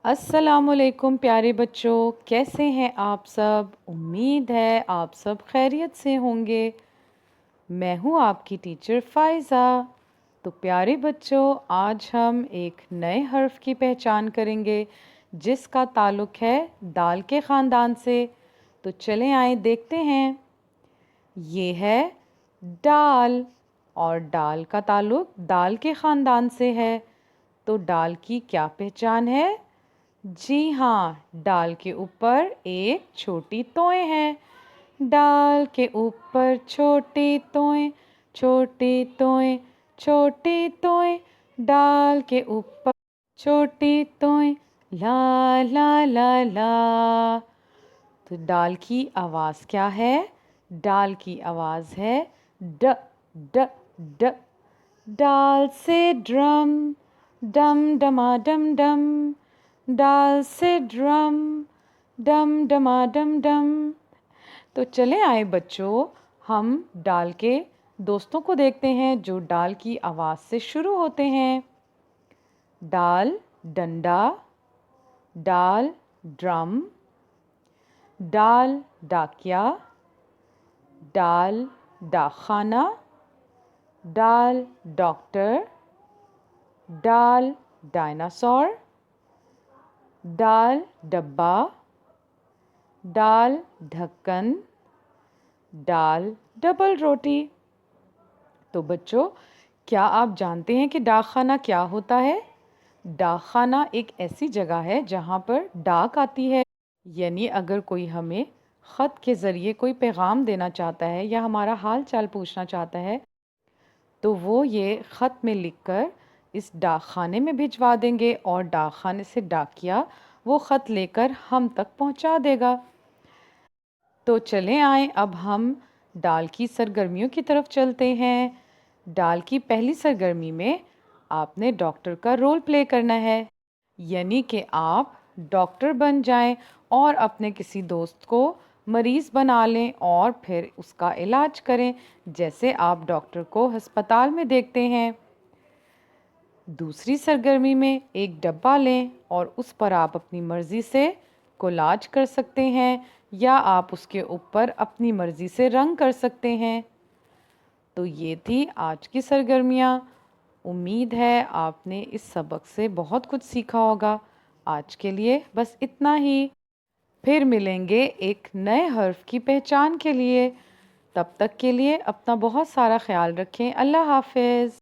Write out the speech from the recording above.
السلام علیکم پیارے بچوں، کیسے ہیں آپ سب؟ امید ہے آپ سب خیریت سے ہوں گے۔ میں ہوں آپ کی ٹیچر فائزہ۔ تو پیارے بچوں، آج ہم ایک نئے حرف کی پہچان کریں گے جس کا تعلق ہے دال کے خاندان سے۔ تو چلیں آئیں دیکھتے ہیں۔ یہ ہے ڈال، اور ڈال کا تعلق دال کے خاندان سے ہے۔ تو ڈال کی کیا پہچان ہے؟ جی ہاں، ڈال کے اوپر ایک چھوٹی توئیں ہے۔ ڈال کے اوپر چھوٹی توئیں، چھوٹی توئیں، چھوٹی توئیں، ڈال کے اوپر چھوٹی توئیں، لا لا لا لا۔ تو ڈال کی آواز کیا ہے؟ ڈال کی آواز ہے ڈ ڈ ڈ۔ ڈال سے ڈرم، ڈم ڈما ڈم ڈم۔ ڈال سے ڈرم، ڈم ڈما ڈم ڈم۔ تو چلے آئے بچوں، ہم ڈال کے دوستوں کو دیکھتے ہیں جو ڈال کی آواز سے شروع ہوتے ہیں۔ ڈال ڈنڈا، ڈال ڈرم، ڈال ڈاکیا، ڈال ڈاکخانہ، ڈال ڈاکٹر، ڈال ڈائناسور، ڈال ڈبہ، ڈال ڈھکن، ڈال ڈبل روٹی۔ تو بچوں، کیا آپ جانتے ہیں کہ ڈاک خانہ کیا ہوتا ہے؟ ڈاک خانہ ایک ایسی جگہ ہے جہاں پر ڈاک آتی ہے، یعنی اگر کوئی ہمیں خط کے ذریعے کوئی پیغام دینا چاہتا ہے یا ہمارا حال چال پوچھنا چاہتا ہے تو وہ یہ خط میں لکھ کر اس ڈاک خانے میں بھجوا دیں گے، اور ڈاک خانے سے ڈاکیا وہ خط لے کر ہم تک پہنچا دے گا۔ تو چلیں آئیں اب ہم ڈال کی سرگرمیوں کی طرف چلتے ہیں۔ ڈال کی پہلی سرگرمی میں آپ نے ڈاکٹر کا رول پلے کرنا ہے، یعنی کہ آپ ڈاکٹر بن جائیں اور اپنے کسی دوست کو مریض بنا لیں اور پھر اس کا علاج کریں، جیسے آپ ڈاکٹر کو ہسپتال میں دیکھتے ہیں۔ دوسری سرگرمی میں ایک ڈبہ لیں اور اس پر آپ اپنی مرضی سے کولاج کر سکتے ہیں یا آپ اس کے اوپر اپنی مرضی سے رنگ کر سکتے ہیں۔ تو یہ تھی آج کی سرگرمیاں۔ امید ہے آپ نے اس سبق سے بہت کچھ سیکھا ہوگا۔ آج کے لیے بس اتنا ہی۔ پھر ملیں گے ایک نئے حرف کی پہچان کے لیے۔ تب تک کے لیے اپنا بہت سارا خیال رکھیں۔ اللہ حافظ۔